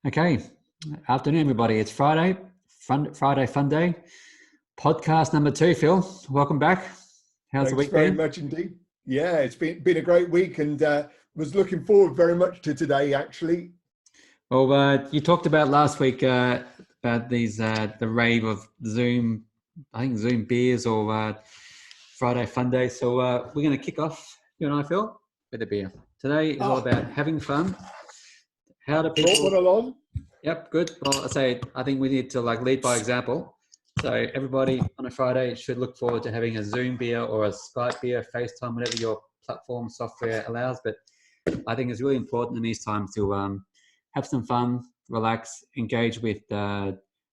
Okay, afternoon, everybody. It's Friday, Friday Fun Day, podcast number 2. Phil, welcome back. How's the Thanks week very been? much indeed. Yeah, it's been a great week, and was looking forward very much to today, actually. Well, you talked about last week about these the rave of Zoom, I think Zoom beers or Friday Fun Day. So we're going to kick off. You and I, Phil, with a beer. Today is all about having fun. How do Brought one people? along. Yep, good. Well, I think we need to lead by example. So everybody on a Friday should look forward to having a Zoom beer or a Skype beer, FaceTime, whatever your platform software allows. But I think it's really important in these times to have some fun, relax, engage with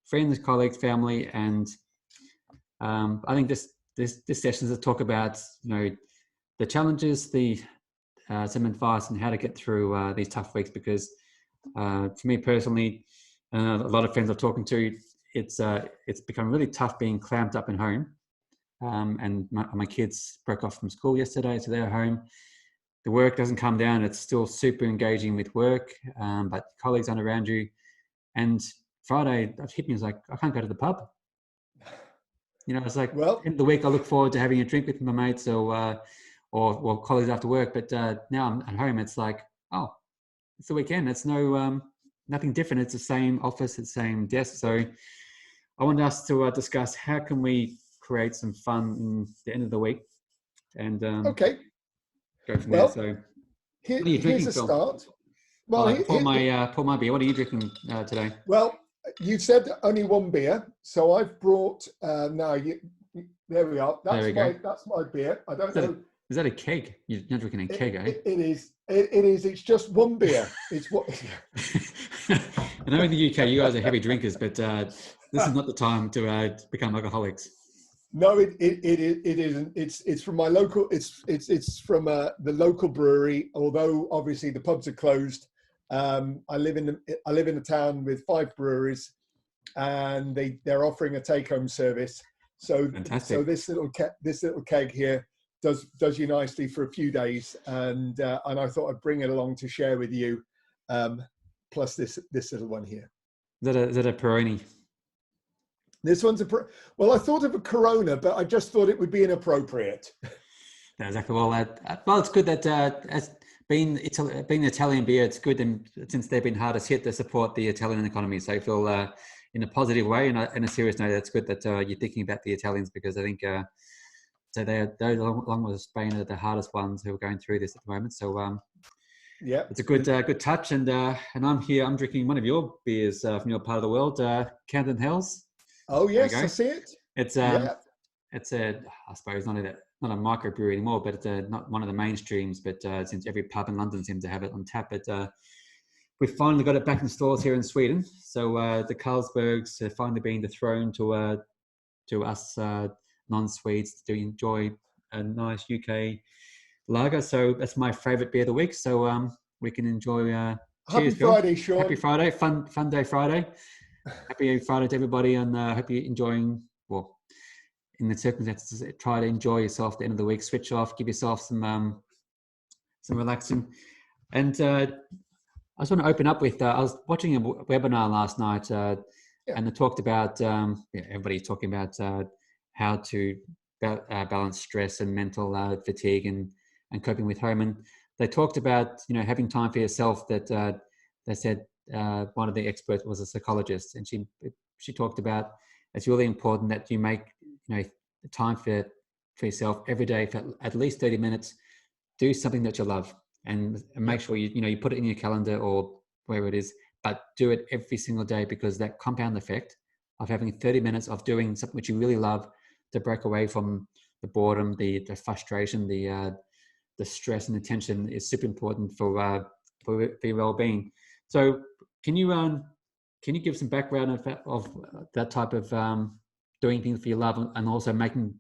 friends, colleagues, family, and I think this session is to talk about the challenges, some advice on how to get through these tough weeks. Because for me personally, a lot of friends I'm talking to, it's become really tough being clamped up in home. And my kids broke off from school yesterday, so they're home. The work doesn't come down. It's still super engaging with work, but colleagues aren't around you. And Friday, it hit me, it's like, I can't go to the pub. It's like, Well, end of the week, I look forward to having a drink with my mates or colleagues after work. But now I'm at home. It's like, oh, it's the weekend. It's nothing different. It's the same office, it's the same desk. So I wanted us to discuss how can we create some fun in the end of the week and okay. go from there. Well, So what are you here's drinking, a Phil? Well, I pour my beer. What are you drinking today? well, you said only one beer, so I've brought. There we are. That's my beer. I don't know. Is that a keg? You're not drinking a keg, eh? It is. It is. It's just one beer. It's what. I know in the UK you guys are heavy drinkers, but this is not the time to become alcoholics. No, it isn't. It's from my local. It's from the local brewery. Although obviously the pubs are closed. I live in a town with 5 breweries, and they're offering a take-home service. So Fantastic. So this little keg here does you nicely for a few days, and I thought I'd bring it along to share with you. Plus this little one here. Is that a Peroni? This one's well, I thought of a Corona, but I just thought it would be inappropriate. Exactly. Well, it's good that as being Italian beer, it's good, and since they've been hardest hit, to support the Italian economy. So I feel in a positive way, and in a serious note, that's good that you're thinking about the Italians, because I think so they're along with Spain are the hardest ones who are going through this at the moment. So yeah, it's a good touch, and I'm here. I'm drinking one of your beers from your part of the world, Camden Hells. Oh yes, I see it. It's it's I suppose not a microbrewery anymore, but it's not one of the mainstreams. But since every pub in London seems to have it on tap, but we've finally got it back in stores here in Sweden. So the Carlsbergs have finally been dethroned to us non-Swedes to enjoy a nice UK lager. So that's my favourite beer of the week. So we can enjoy. Happy cheers, Phil. Friday, Shaun. Happy Friday, fun day Friday. Happy Friday to everybody, and I hope you're enjoying. Well, in the circumstances, try to enjoy yourself at the end of the week. Switch off, give yourself some relaxing. And I just want to open up with. I was watching a webinar last night, and they talked about. Everybody's talking about how to balance stress and mental fatigue and coping with home. And they talked about having time for yourself. That they said. One of the experts was a psychologist, and she talked about it's really important that you make time for yourself every day for at least 30 minutes. Do something that you love, and make sure you put it in your calendar or wherever it is, but do it every single day, because that compound effect of having 30 minutes of doing something which you really love to break away from the boredom, the frustration, the stress and the tension is super important for your well-being. So can you give some background of that type of doing things for your love, and also making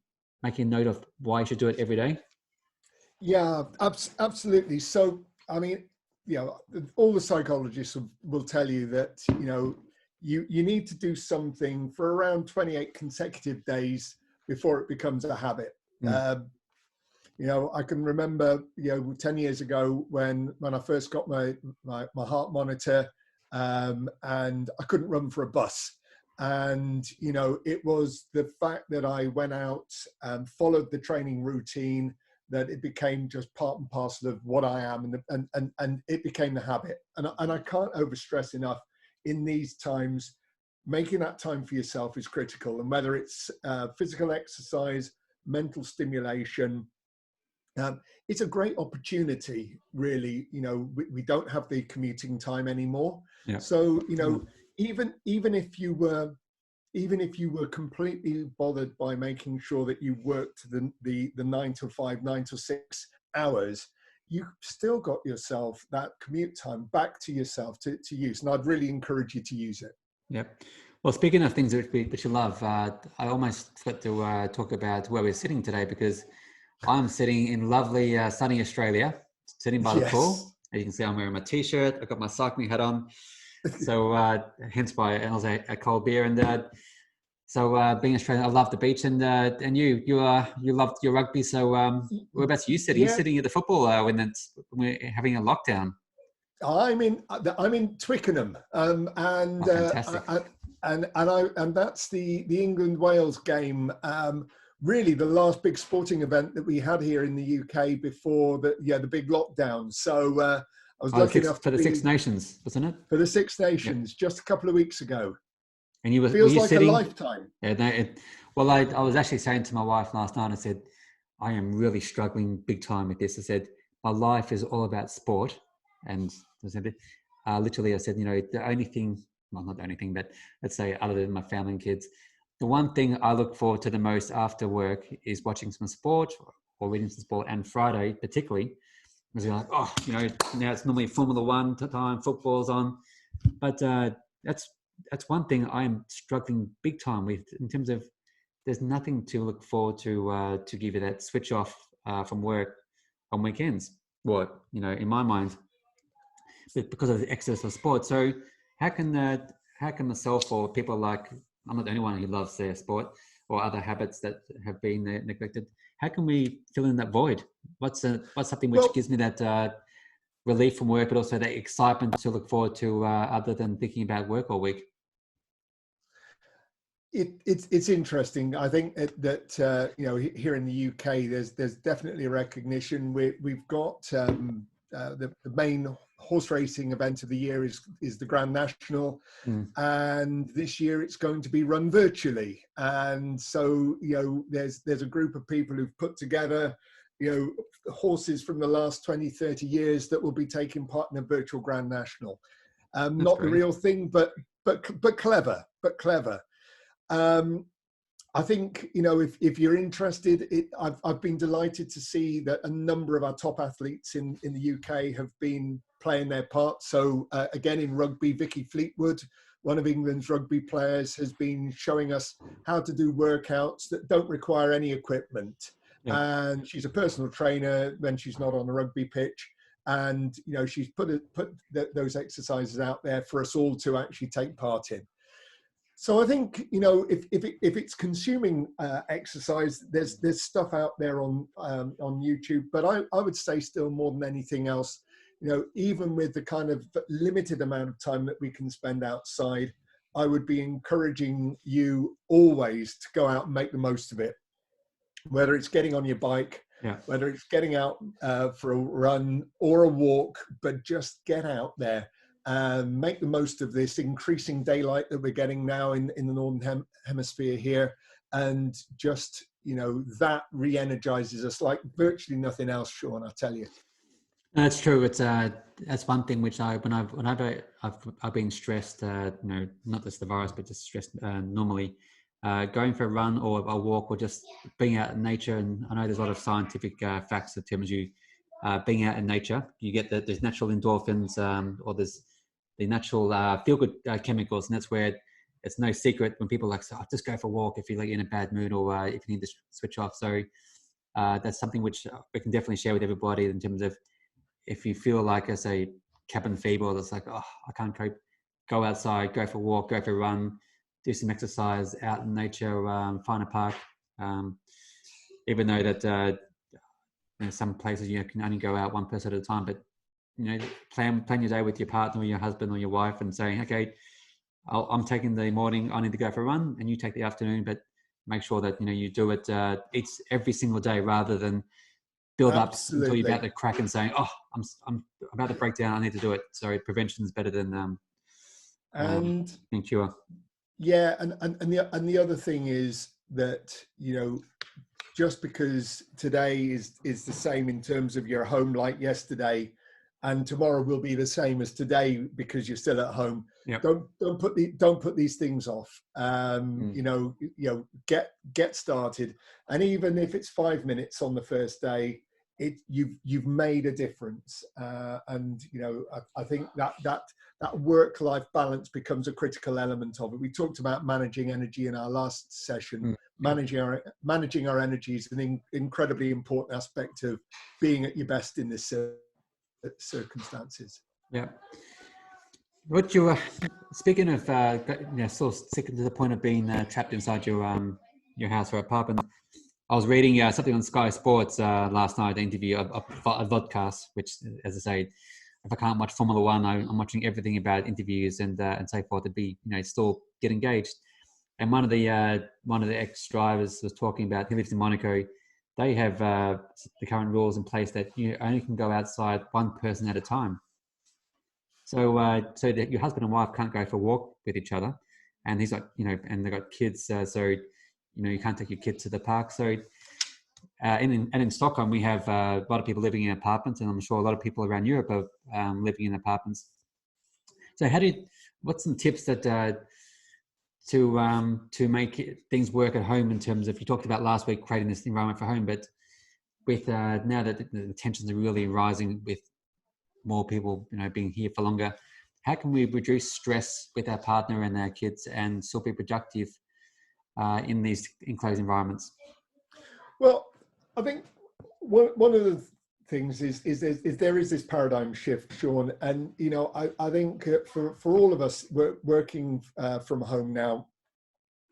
a note of why you should do it every day? Yeah, absolutely. So I mean, all the psychologists will tell you that you need to do something for around 28 consecutive days before it becomes a habit. I can remember 10 years ago when I first got my heart monitor. and I couldn't run for a bus. And, it was the fact that I went out and followed the training routine, that it became just part and parcel of what I am, and it became the habit. And I can't overstress enough in these times, making that time for yourself is critical. And whether it's physical exercise, mental stimulation, it's a great opportunity, really. We don't have the commuting time anymore. Yeah. So, even if you were completely bothered by making sure that you worked the 9 to 5, 9 to 6 hours, you still got yourself that commute time back to yourself to use. And I'd really encourage you to use it. Yep. Well, speaking of things that you love, I almost forgot to talk about where we're sitting today, because I'm sitting in lovely sunny Australia, sitting by the pool. As you can see, I'm wearing my t-shirt. I've got my cycling hat on. So hence why, and also a cold beer. And so being Australian, I love the beach. And you loved your rugby. So whereabouts are you sitting? Yeah. You're sitting at the football when we're having a lockdown. I'm in Twickenham, and that's the England Wales game. Really, the last big sporting event that we had here in the UK before the big lockdown. So I was lucky enough for the Six Nations, wasn't it? For the Six Nations, just a couple of weeks ago. And feels were you like sitting, a lifetime. Yeah, no, well, I was actually saying to my wife last night, I said, I am really struggling big time with this. I said, my life is all about sport. And I said, literally, I said, the only thing, well, not the only thing, but let's say other than my family and kids, the one thing I look forward to the most after work is watching some sport or reading some sport. And Friday, particularly, because you're like, now it's normally Formula One time, football's on. But that's one thing I'm struggling big time with, in terms of there's nothing to look forward to give you that switch off from work on weekends. In my mind, but because of the excess of sport. So how can myself or people like, I'm not the only one who loves their sport or other habits that have been neglected. How can we fill in that void? What's something which gives me that relief from work, but also that excitement to look forward to other than thinking about work all week? It's interesting. I think that here in the UK, there's definitely a recognition. We've got the main horse racing event of the year is the Grand National, and this year it's going to be run virtually. And so there's a group of people who've put together horses from the last 20, 30 years that will be taking part in a virtual Grand National. Not great. The real thing, but clever. I think if you're interested, I've been delighted to see that a number of our top athletes in the UK have been playing their part. So again, in rugby, Vicky Fleetwood, one of England's rugby players, has been showing us how to do workouts that don't require any equipment. Yeah. And she's a personal trainer when she's not on a rugby pitch. And she's put those exercises out there for us all to actually take part in. So I think if it's consuming exercise, there's stuff out there on YouTube. But I would say still more than anything else, even with the kind of limited amount of time that we can spend outside, I would be encouraging you always to go out and make the most of it. Whether it's getting on your bike, whether it's getting out for a run or a walk, but just get out there. Make the most of this increasing daylight that we're getting now in the Northern Hemisphere here. And just, that re-energizes us like virtually nothing else, Shaun, I tell you. That's true. It's that's one thing which whenever I've been stressed, not just the virus, but just stressed normally, going for a run or a walk or just being out in nature. And I know there's a lot of scientific facts that tells you being out in nature, you get there's natural endorphins, or there's the natural feel-good chemicals, and that's where it's no secret when people like, oh, just go for a walk if you're like in a bad mood or if you need to switch off. So that's something which we can definitely share with everybody in terms of if you feel like, as a cabin fever, or it's like, oh, I can't cope, go outside, go for a walk, go for a run, do some exercise out in nature, find a park. Even though that in some places you can only go out one person at a time, but plan your day with your partner or your husband or your wife and saying, okay, I'm taking the morning, I need to go for a run, and you take the afternoon, but make sure that, you do it, it's every single day rather than build up until you're about Absolutely. to crack and saying, oh, I'm about to break down, I need to do it. So prevention is better than And being cure. yeah, and the other thing is that, just because today is the same in terms of your home like yesterday, and tomorrow will be the same as today because you're still at home. Yep. Don't put these things off. Get started, and even if it's 5 minutes on the first day, you've made a difference. I think that work-life balance becomes a critical element of it. We talked about managing energy in our last session. Managing our energy is an incredibly important aspect of being at your best in this circumstances. Yeah. What you speaking of, sort of sticking to the point of being trapped inside your house or apartment. I was reading something on Sky Sports last night, an interview, a vodcast, which, as I say, if I can't watch Formula One, I'm watching everything about interviews and so forth to be, still get engaged. And one of the ex-drivers was talking about, he lives in Monaco. They have the current rules in place that you only can go outside one person at a time. So so that your husband and wife can't go for a walk with each other. And he's like, and they've got kids, so you can't take your kids to the park. So in Stockholm, we have a lot of people living in apartments, and I'm sure a lot of people around Europe are living in apartments. So what's some tips that to make things work at home in terms of, you talked about last week creating this environment for home, but with now that the tensions are really rising with more people being here for longer, how can we reduce stress with our partner and our kids and still be productive in these enclosed environments? Well, I think one of the things is there is this paradigm shift, Shaun, and I think for all of us working from home now,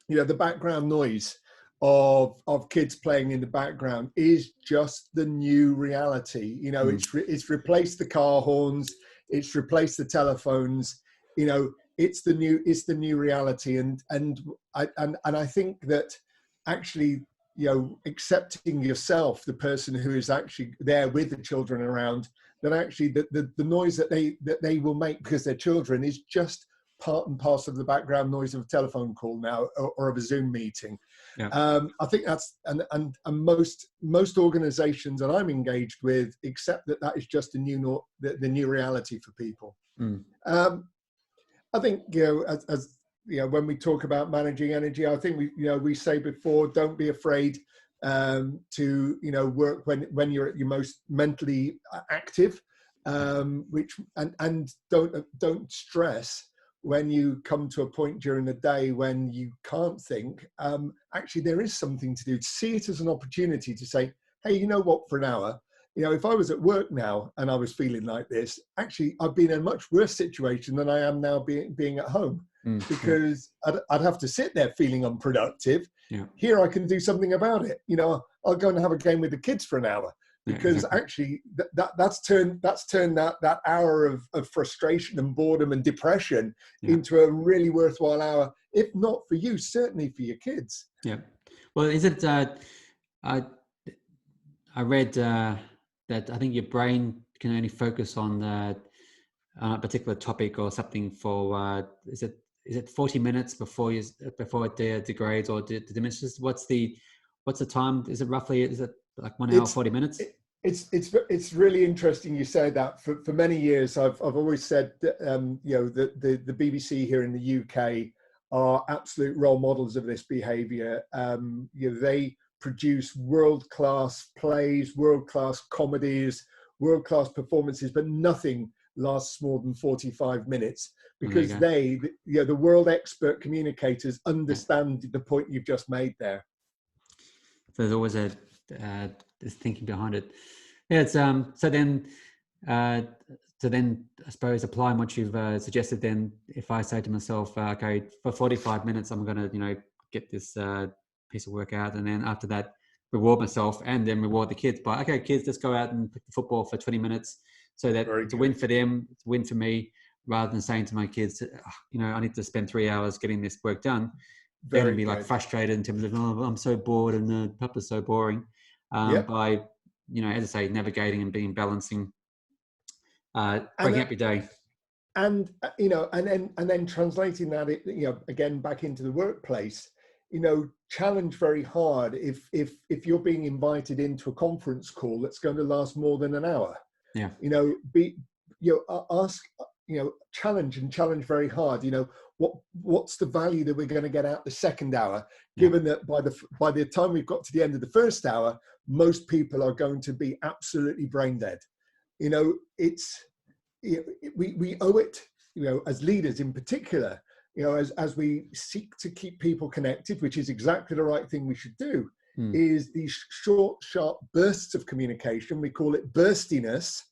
the background noise of kids playing in the background is just the new reality. It's replaced the car horns, it's replaced the telephones. It's the new reality, and I think that actually, accepting yourself, the person who is actually there with the children around, that actually the noise that they will make because they're children is just part and parcel of the background noise of a telephone call now, or of a Zoom meeting. Yeah. I think that's and most organizations that I'm engaged with accept that is just the new reality for people. I think as when we talk about managing energy, I think we say before, don't be afraid to work when you're at your most mentally active, which and don't stress when you come to a point during the day when you can't think. Actually, there is something to do. To see it as an opportunity to say, hey, you know what, for an hour, if I was at work now and I was feeling like this, actually, I've been in a much worse situation than I am now being at home, because I'd have to sit there feeling unproductive. Yeah. Here I can do something about it. I'll go and have a game with the kids for an hour, because exactly. actually that's turned that hour of frustration and boredom and depression into a really worthwhile hour, if not for you, certainly for your kids. Yeah. Well, is it? I read that I think your brain can only focus on a particular topic or something for is it 40 minutes before it degrades or diminishes? What's the time? Is it like 1 hour 40 minutes? It's really interesting you say that. For many years, I've always said that the BBC here in the UK are absolute role models of this behaviour. They produce world-class plays, world-class comedies, world-class performances, but nothing lasts more than 45 minutes, because the world expert communicators understand the point you've just made there. So there's always this thinking behind it. Yeah, it's so then I suppose applying what you've suggested. Then if I say to myself, okay, for 45 minutes, I'm going to get this piece of work out, and then after that, reward myself and then reward the kids by, okay, kids, let's go out and pick the football for 20 minutes. so that Very it's a good. win for them, it's a win for me, rather than saying to my kids, I need to spend 3 hours getting this work done. They're going Very to be like good. frustrated in terms of, oh, I'm so bored and Papa's so boring. Yep. By, as I say, navigating and being balancing, breaking up your day. And and then translating that, again back into the workplace, challenge very hard if you're being invited into a conference call that's going to last more than an hour. Yeah. Ask, challenge very hard. What's the value that we're going to get out the second hour, given that by the time we've got to the end of the first hour, most people are going to be absolutely brain dead. We owe it, as leaders in particular, as we seek to keep people connected, which is exactly the right thing we should do, is these short, sharp bursts of communication, we call it burstiness,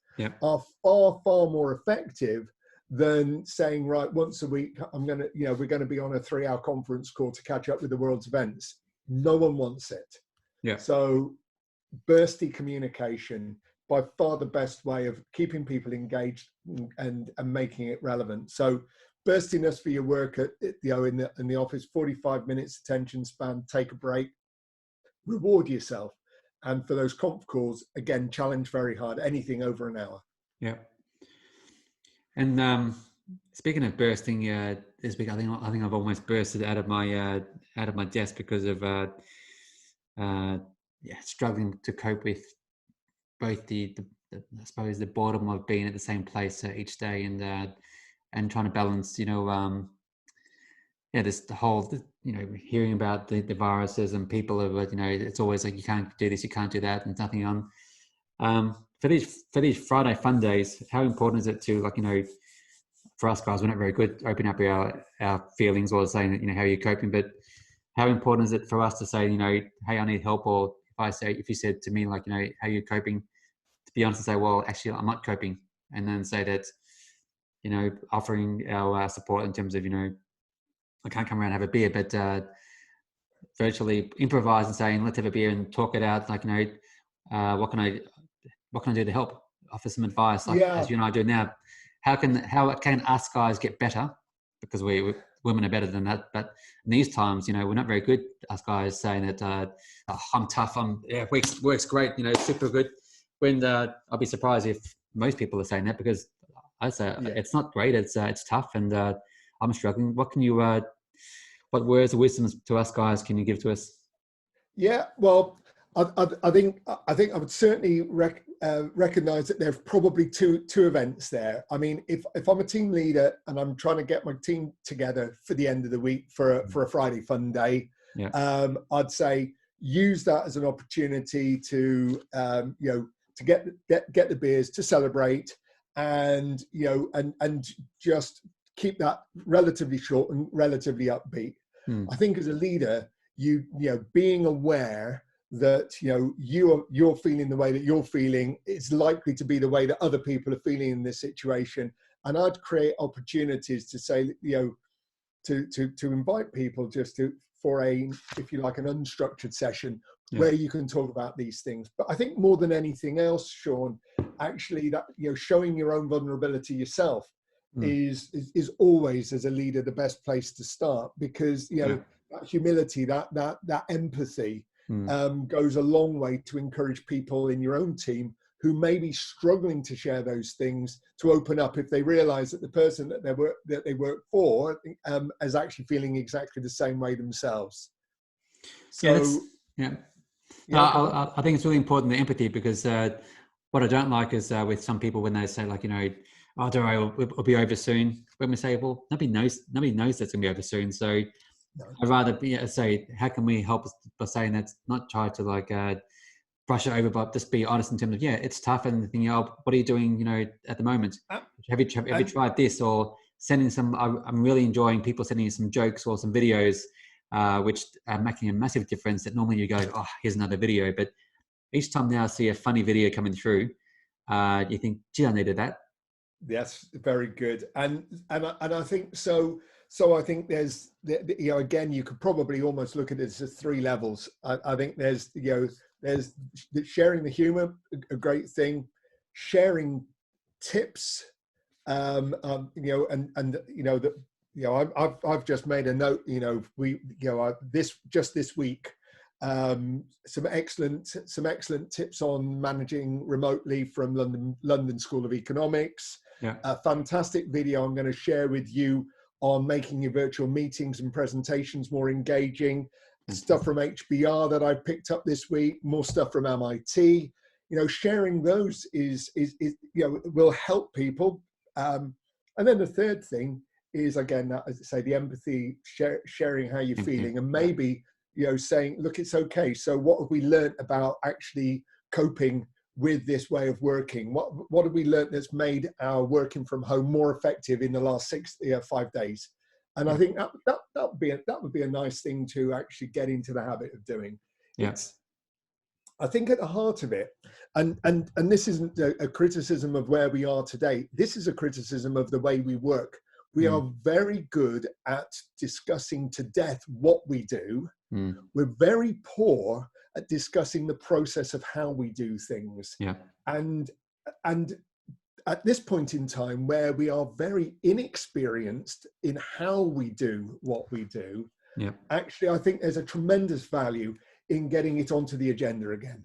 are far, far more effective than saying, right, once a week, we're going to be on a 3-hour conference call to catch up with the world's events. No one wants it. Yeah. So bursty communication, by far the best way of keeping people engaged and making it relevant. So burstiness for your work in the office, 45 minutes attention span, take a break, reward yourself. And for those conf calls, again, challenge very hard, anything over an hour. Yeah. And speaking of bursting, this week I think I've almost bursted out of my desk because of struggling to cope with both the I suppose the boredom of being at the same place each day and trying to balance, this the whole, hearing about the viruses and people are, it's always like, you can't do this, you can't do that, and nothing on. For these Friday fun days, how important is it to, for us guys, we're not very good open up our feelings or saying, how you're coping, but how important is it for us to say, hey, I need help, or if you said to me, like, how you're coping, to be honest and say, well, actually, I'm not coping, and then say that, offering our support in terms of, I can't come around and have a beer, but virtually improvise and saying, let's have a beer and talk it out. Like, what can I do to help? Offer some advice, like as you and I do now. How can us guys get better? Because women are better than that. But in these times, we're not very good. Us guys saying that I'm tough. Works great. Super good. When I'll be surprised if most people are saying that, because I say it's not great. It's tough, and I'm struggling. What can you? What words of wisdom to us guys can you give to us? Yeah, well, I think I would certainly recognize that there's probably two events there. I mean, if I'm a team leader and I'm trying to get my team together for the end of the week for a Friday fun day, I'd say use that as an opportunity to to get the beers, to celebrate, and and just keep that relatively short and relatively upbeat. I think as a leader, being aware that you're feeling the way that you're feeling, it's likely to be the way that other people are feeling in this situation, and I'd create opportunities to say, to invite people just for a, if you like, an unstructured session where you can talk about these things. But I think more than anything else, Shaun, actually that showing your own vulnerability yourself is always, as a leader, the best place to start, because that humility, that empathy goes a long way to encourage people in your own team who may be struggling to share those things to open up if they realize that the person that they work for is actually feeling exactly the same way themselves. So I think it's really important, the empathy, because what I don't like is with some people when they say, like, oh, don't worry, it'll be over soon. When we say, well, nobody knows that's going to be over soon. So I'd rather say, how can we help by saying that, not try to brush it over, but just be honest in terms of, it's tough, and thinking, what are you doing, at the moment? Have you tried this? Or sending some, I'm really enjoying people sending you some jokes or some videos, which are making a massive difference, that normally you go, oh, here's another video. But each time now I see a funny video coming through, you think, gee, I needed that. Yes, very good. And I think so I think there's, again, you could probably almost look at it as 3 levels. I think there's sharing the humor, a great thing, sharing tips, you know, and you know that, you know, I've just made a note. You know, this week, some excellent tips on managing remotely from London School of Economics. Yeah. A fantastic video I'm going to share with you on making your virtual meetings and presentations more engaging. Stuff from HBR that I picked up this week. More stuff from MIT. You know, sharing those is you know, will help people. And then the third thing is, again, as I say, the empathy, sharing how you're feeling, and maybe, you know, saying, look, it's okay. So what have we learned about actually coping with this way of working? What have we learned that's made our working from home more effective in the last 5 days? And I think that would be a nice thing to actually get into the habit of doing. Yeah. It's, I think, at the heart of it, and this isn't a criticism of where we are today. This is a criticism of the way we work. We are very good at discussing to death what we do. We're very poor at discussing the process of how we do things. Yeah. And at this point in time, where we are very inexperienced in how we do what we do, actually, I think there's a tremendous value in getting it onto the agenda again.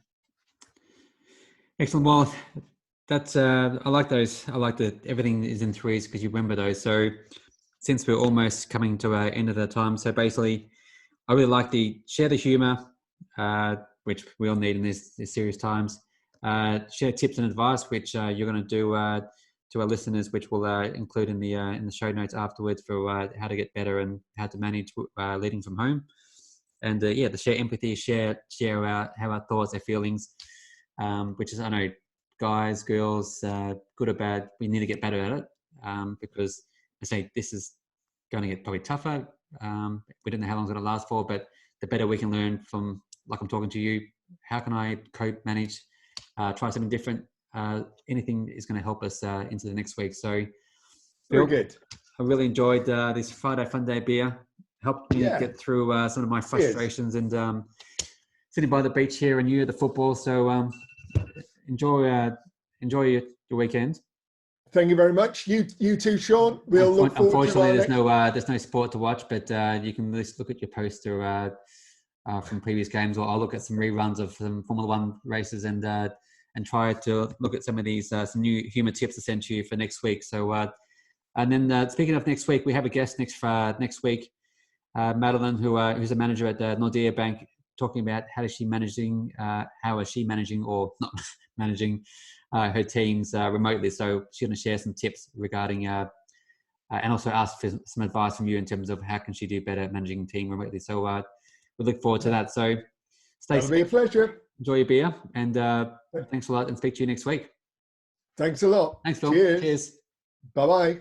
Excellent. Well, that's I like those. I like that everything is in threes because you remember those. So since we're almost coming to our end of the time, so basically, I really like the share the humor, which we all need in these serious times. Share tips and advice, which you're going to do to our listeners, which we'll include in the show notes afterwards for how to get better and how to manage leading from home. And the share empathy, share how our thoughts, our feelings, which is, I know, guys, girls, good or bad, we need to get better at it because I say this is going to get probably tougher. We don't know how long it's going to last for, but the better we can learn from, like I'm talking to you, how can I cope, manage, try something different? Anything is going to help us into the next week. So, Bill, very good. I really enjoyed this Friday Fun Day beer. Helped me get through some of my frustrations and sitting by the beach here and you the football. So enjoy your weekend. Thank you very much. You too, Shaun. We'll look forward. Unfortunately, there's no sport to watch, but you can at least look at your poster from previous games, or I'll look at some reruns of some Formula One races and try to look at some of these some new humour tips to send to you for next week. So and then speaking of next week, we have a guest next week. Madeline, who's a manager at Nordea Bank, talking about how is she managing or not managing her teams remotely. So she's going to share some tips regarding and also ask for some advice from you in terms of how can she do better at managing a team remotely. So we look forward to that. So stay safe. It'll be a pleasure. Enjoy your beer, and thanks a lot, and speak to you next week. Thanks a lot. Thanks, Phil. Cheers. Cheers. Bye-bye.